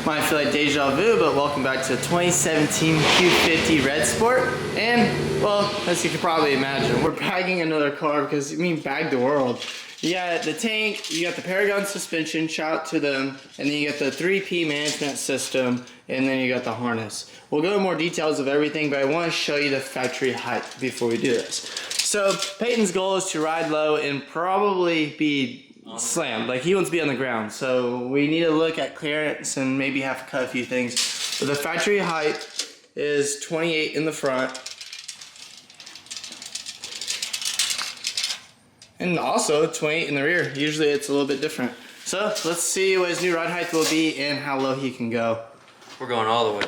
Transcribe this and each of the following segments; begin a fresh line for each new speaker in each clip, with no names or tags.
Might feel like deja vu, but welcome back to 2017 Q50 Red Sport. And, well, as you can probably imagine, we're bagging another car because, I mean, bag the world. You got the tank, you got the Paragon Suspension, shout out to them, and then you got the 3P management system, and then you got the harness. We'll go into more details of everything, but I want to show you the factory height before we do this. So, Peyton's goal is to ride low and probably be slammed, like he wants to be on the ground, so we need to look at clearance and maybe have to cut a few things. So the factory height is 28 in the front, and also 28 in the rear. Usually it's a little bit different. So let's see what his new ride height will be and how low he can go.
We're going all the way.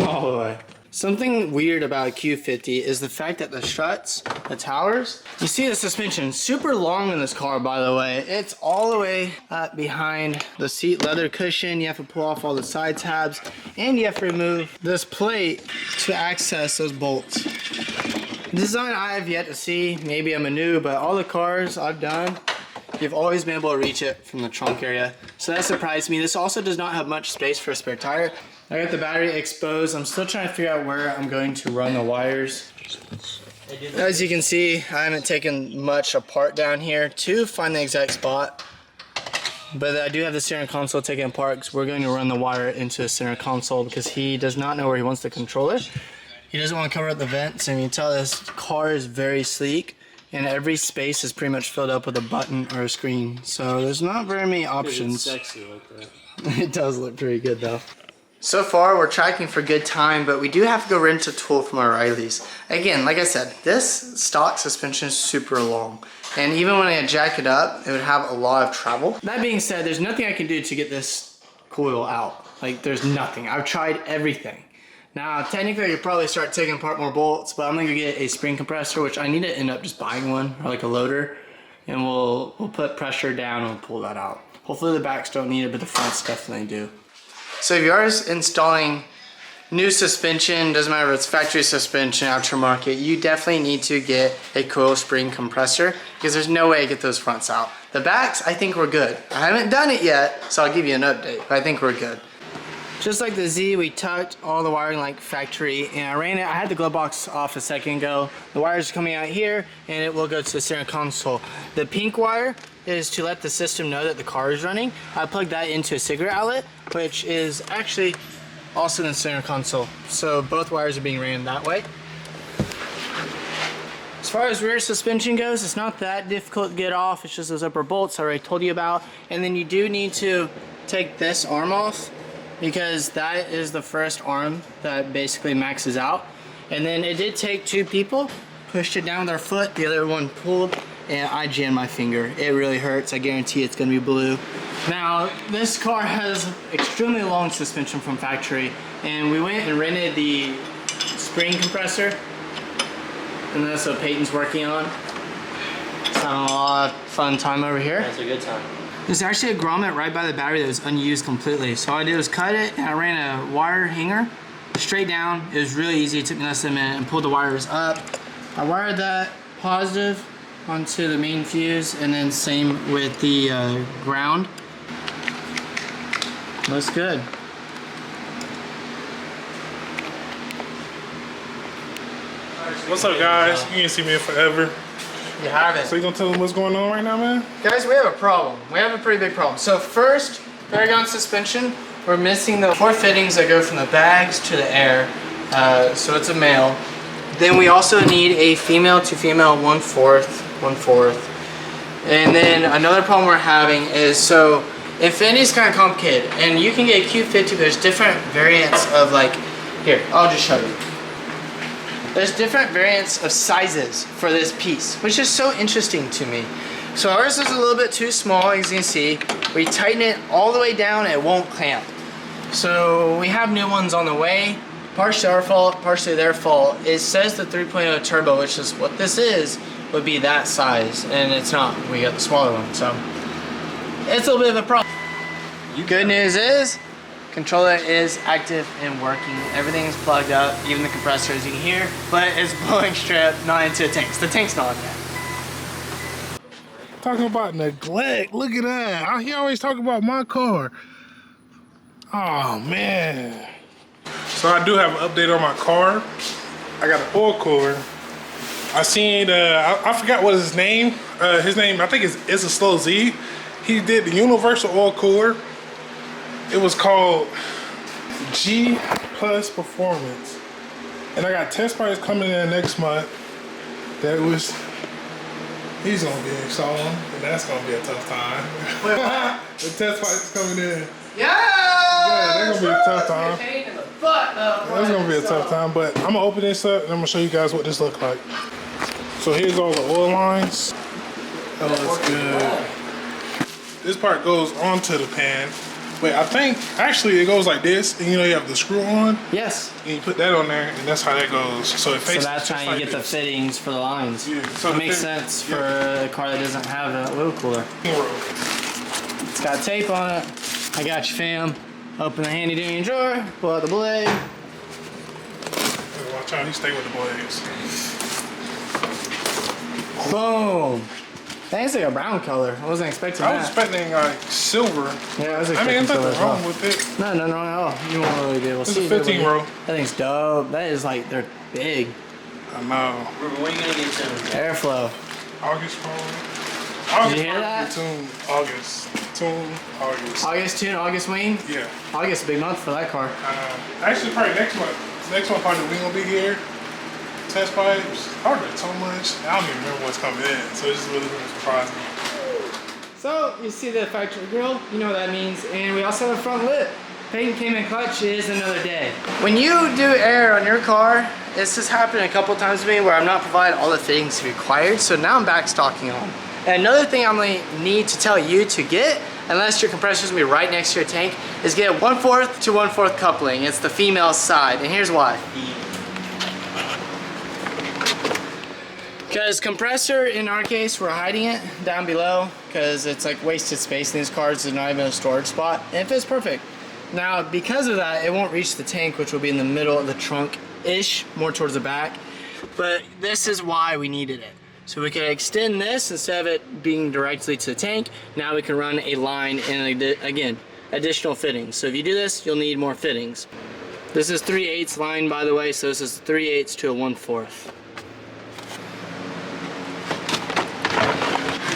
All the way. Something weird about a Q50 is the fact that the struts, the towers, you see the suspension super long in this car, by the way. It's all the way up behind the seat leather cushion. You have to pull off all the side tabs, and you have to remove this plate to access those bolts. Design I have yet to see. Maybe I'm a noob, but all the cars I've done, you've always been able to reach it from the trunk area. So that surprised me. This also does not have much space for a spare tire. I got the battery exposed. I'm still trying to figure out where I'm going to run the wires. As you can see, I haven't taken much apart down here to find the exact spot. But I do have the center console taken apart because we're going to run the wire into the center console because he does not know where he wants the controller. He doesn't want to cover up the vents, and you can tell this car is very sleek. And every space is pretty much filled up with a button or a screen. So there's not very many options.
It's sexy like that.
It does look pretty good though. So far we're tracking for good time, but we do have to go rent a tool from O'Reilly's. Again, like I said, this stock suspension is super long. And even when I jack it up, it would have a lot of travel. That being said, there's nothing I can do to get this coil out. Like, there's nothing. I've tried everything. Now, technically, I could probably start taking apart more bolts, but I'm gonna get a spring compressor, which I need to end up just buying one, or like a loader, and we'll put pressure down and we'll pull that out. Hopefully the backs don't need it, but the fronts definitely do. So if you are installing new suspension, doesn't matter if it's factory suspension, aftermarket, you definitely need to get a coil spring compressor because there's no way to get those fronts out. The backs, I think we're good. I haven't done it yet, so I'll give you an update, but I think we're good. Just like the Z, we tucked all the wiring like factory, and I ran it. I had the glove box off a second ago. The wires are coming out here, and it will go to the center console. The pink wire is to let the system know that the car is running. I plugged that into a cigarette outlet, which is actually also in the center console. So both wires are being ran that way. As far as rear suspension goes, it's not that difficult to get off. It's just those upper bolts I already told you about. And then you do need to take this arm off, because that is the first arm that basically maxes out. And then it did take two people, pushed it down with their foot, the other one pulled, and I jammed my finger. It really hurts. I guarantee it's gonna be blue. Now, this car has extremely long suspension from factory, and we went and rented the spring compressor, and that's what Peyton's working on. It's having a lot of fun time over here.
That's a good time.
There's actually a grommet right by the battery that was unused completely. So all I did was cut it, and I ran a wire hanger straight down. It was really easy. It took me less than a minute, and pulled the wires up. I wired that positive onto the main fuse, and then same with the ground. Looks good.
What's up, guys? You ain't see me in forever.
You have it.
So you gonna tell them what's going on right now, man?
Guys, we have a problem. We have a pretty big problem. So first, Paragon Suspension, we're missing the 4 fittings that go from the bags to the air. So it's a male. Then we also need a female to female 1/4. And then another problem we're having is, so Infinity's kind of complicated, and you can get a Q50, there's different variants of, like, here, I'll just show you. There's different variants of sizes for this piece, which is so interesting to me. So ours is a little bit too small, as you can see. We tighten it all the way down, it won't clamp. So we have new ones on the way. Partially our fault, partially their fault. It says the 3.0 turbo, which is what this is, would be that size, and it's not. We got the smaller one, so it's a little bit of a problem. Good news is, controller is active and working. Everything's plugged up, even the compressor, as you can hear, but it's blowing straight not into the tanks. The tank's not on there.
Talking about neglect. Look at that. He always talk about my car. Oh man. So I do have an update on my car. I got an oil cooler. I seen, I forgot what his name. His name, I think it's a slow Z. He did the universal oil cooler. It was called G Plus Performance. And I got test parts coming in next month. He's gonna be installing, and that's gonna be a tough time. The test parts coming in. Yeah, they're gonna be a tough time. That's gonna be a tough time, but I'm gonna open this up and I'm gonna show you guys what this looks like. So here's all the oil lines. That looks good. This part goes onto the pan. Wait, I think actually it goes like this, and you know you have the screw on.
Yes.
And you put that on there, and that's how that goes. So it faces.
So that's how you
like
get the fittings for the lines.
Yeah. So
it makes sense for a car that doesn't have an oil cooler. It's got tape on it. I got you, fam. Open the handy dandy drawer. Pull out the blade.
Watch out, he stay with the blades.
Boom. That's like a brown color. I wasn't expecting that.
I was expecting like silver.
Yeah, I was expecting
I mean,
silver.
nothing wrong with it.
No, nothing wrong at all. You won't really be able to see.
It's a 15 row.
That thing's dope. That is like, they're big.
I know.
When are you gonna get tuned?
Airflow.
August probably.
Did you hear that?
August.
August tune, August wing?
Yeah.
August, a big month for that car.
Actually, probably next month. Next month, probably we gonna be here. Test pipes. I ordered so much. I don't even remember what's coming in, so it's just really gonna surprise me.
So, you see the factory grill, you know what that means, and we also have a front lip. Paint came in clutch, it is another day. When you do air on your car, this has happened a couple times to me where I'm not providing all the fittings required, so now I'm back stocking on. And another thing I'm gonna need to tell you to get, unless your compressor's gonna be right next to your tank, is get 1/4 to 1/4 coupling. It's the female side, and here's why. Because compressor, in our case, we're hiding it down below because it's like wasted space in these cars. There's not even a storage spot, and it fits perfect. Now, because of that, it won't reach the tank, which will be in the middle of the trunk-ish, more towards the back. But this is why we needed it. So we can extend this instead of it being directly to the tank. Now we can run a line and, again, additional fittings. So if you do this, you'll need more fittings. This is 3/8 line, by the way, so this is 3/8 to a 1/4.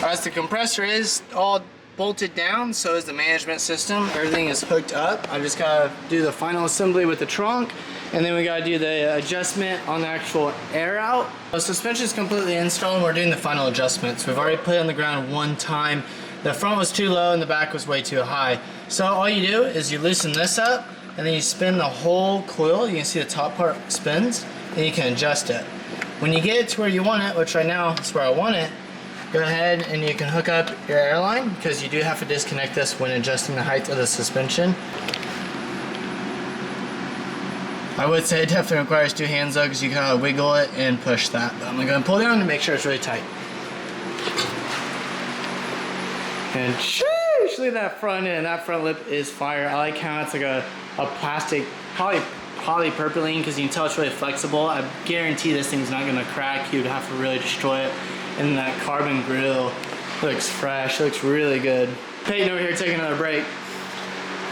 As the compressor is all bolted down, so is the management system. Everything is hooked up. I just gotta do the final assembly with the trunk, and then we gotta do the adjustment on the actual air out. The suspension is completely installed, and we're doing the final adjustments. We've already put it on the ground one time. The front was too low and the back was way too high. So all you do is you loosen this up, and then you spin the whole coil. You can see the top part spins, and you can adjust it. When you get it to where you want it, which right now is where I want it, go ahead and you can hook up your airline, because you do have to disconnect this when adjusting the height of the suspension. I would say it definitely requires two hands though, because you gotta wiggle it and push that. But I'm gonna go and pull down to make sure it's really tight. And sheesh, look at that front end. That front lip is fire. I like how it's like a plastic, probably polypropylene, because you can tell it's really flexible. I guarantee this thing's not gonna crack. You'd have to really destroy it. And that carbon grill looks fresh, looks really good. Peyton over here taking another break.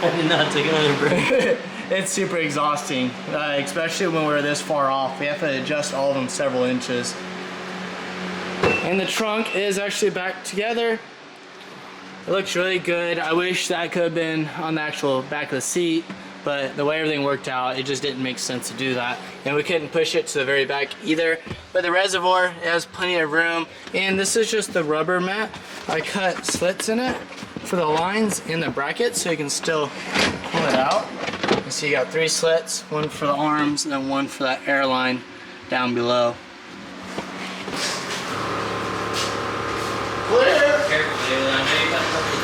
I did not take another break.
It's super exhausting, especially when we're this far off. We have to adjust all of them several inches. And the trunk is actually back together. It looks really good. I wish that could have been on the actual back of the seat, but the way everything worked out, it just didn't make sense to do that. And we couldn't push it to the very back either. But the reservoir, it has plenty of room. And this is just the rubber mat. I cut slits in it for the lines and the brackets, so you can still pull it out. You see you got 3 slits, one for the arms and then one for that airline down below. Clear!
Careful, David. I know you got something.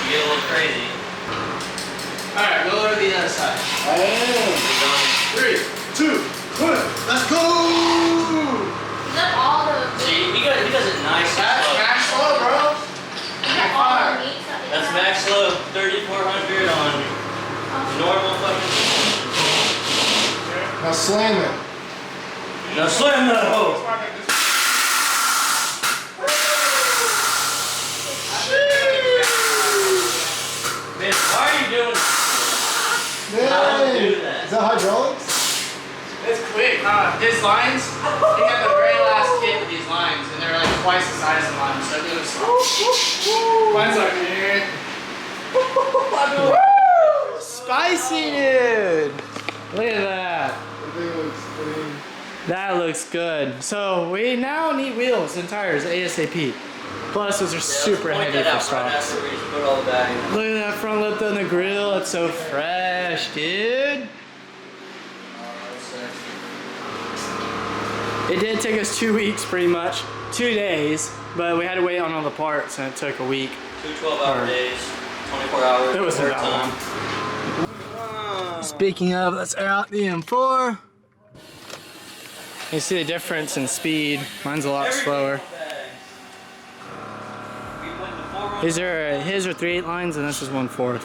You get a little crazy.
Alright, go over to the other side. 3, 2, 1, let's go!
Is that all the...
See, he does it nice and
That's
slow.
max slow, bro.
Is that all the meat?
That's max slow, 3,400 on normal fucking.
Now slam it.
Now slam that hoe. Man, why are you doing this?
that hydraulics? It's quick, huh? His lines, he got the very last kit with these lines, and they're like twice the size of mine, so it goes. Mine's like, spicy, dude! Look at that. That looks good. So we now need wheels and tires ASAP. Plus, those are super heavy for stocks. Look at that front lip on the grill. It's so fresh, dude. It did take us 2 weeks, pretty much. 2 days, but we had to wait on all the parts, and it took a week.
2 12-hour days, 24 hours.
It wasn't that long. Speaking of, let's air out the M4. You see the difference in speed. Mine's a lot slower. His are 3/8 lines, and this is 1/4.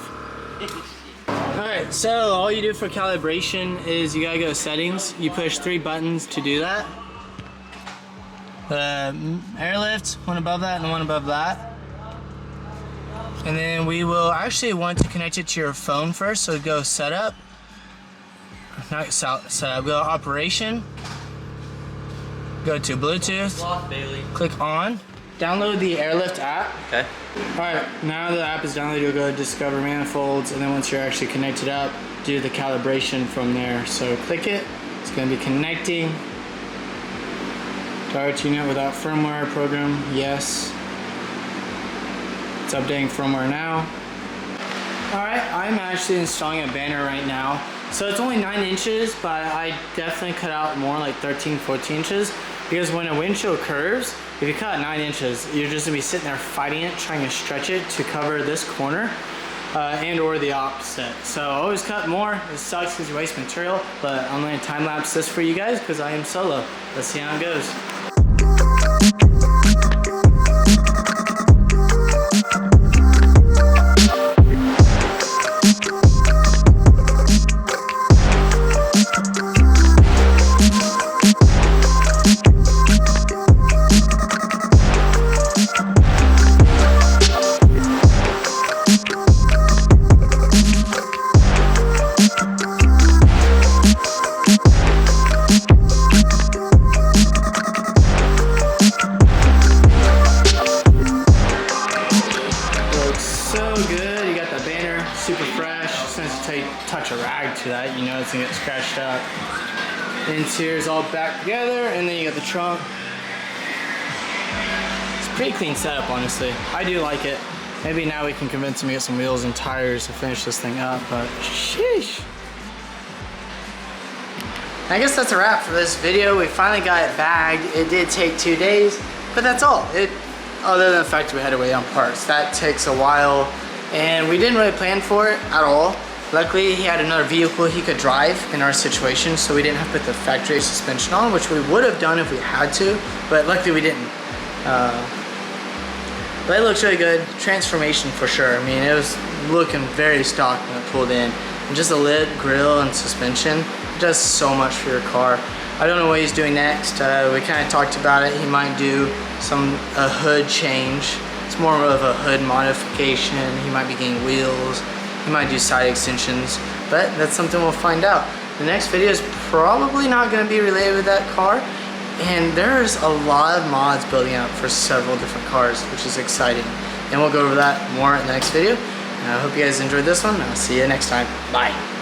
Alright, so all you do for calibration is you gotta go to settings. You push 3 buttons to do that. The airlift, one above that, and the one above that. And then we will actually want to connect it to your phone first, so go setup. Not setup, go operation. Go to Bluetooth. Click on. Download the Airlift app.
Okay.
Alright, now the app is downloaded, you'll go to discover manifolds, and then once you're actually connected up, do the calibration from there. So click it, it's going to be connecting. Tire tune it without firmware program, yes. It's updating firmware now. Alright, I'm actually installing a banner right now. So it's only 9 inches, but I definitely cut out more, like 13, 14 inches. Because when a windshield curves, if you cut 9 inches, you're just gonna be sitting there fighting it, trying to stretch it to cover this corner, and or the opposite. So always cut more. It sucks because you waste material, but I'm gonna time lapse this for you guys because I am solo. Let's see how it goes. Super fresh. As soon as you touch a rag to that, you know it's gonna get scratched up. Interior's all back together, and then you got the trunk. It's a pretty clean setup, honestly. I do like it. Maybe now we can convince him to get some wheels and tires to finish this thing up, but sheesh. I guess that's a wrap for this video. We finally got it bagged. It did take 2 days, but that's all. Other than the fact we had to wait on parts. That takes a while. And we didn't really plan for it at all. Luckily, he had another vehicle he could drive in our situation, so we didn't have to put the factory suspension on, which we would have done if we had to, but luckily we didn't. But it looks really good. Transformation for sure. I mean, it was looking very stock when it pulled in. And just the lid, grill, and suspension, it does so much for your car. I don't know what he's doing next. We kind of talked about it. He might do a hood change. It's more of a hood modification. He might be getting wheels. He might do side extensions, but that's something we'll find out. The next video is probably not going to be related with that car, and there's a lot of mods building up for several different cars, which is exciting. And we'll go over that more in the next video. And I hope you guys enjoyed this one. I'll see you next time. Bye.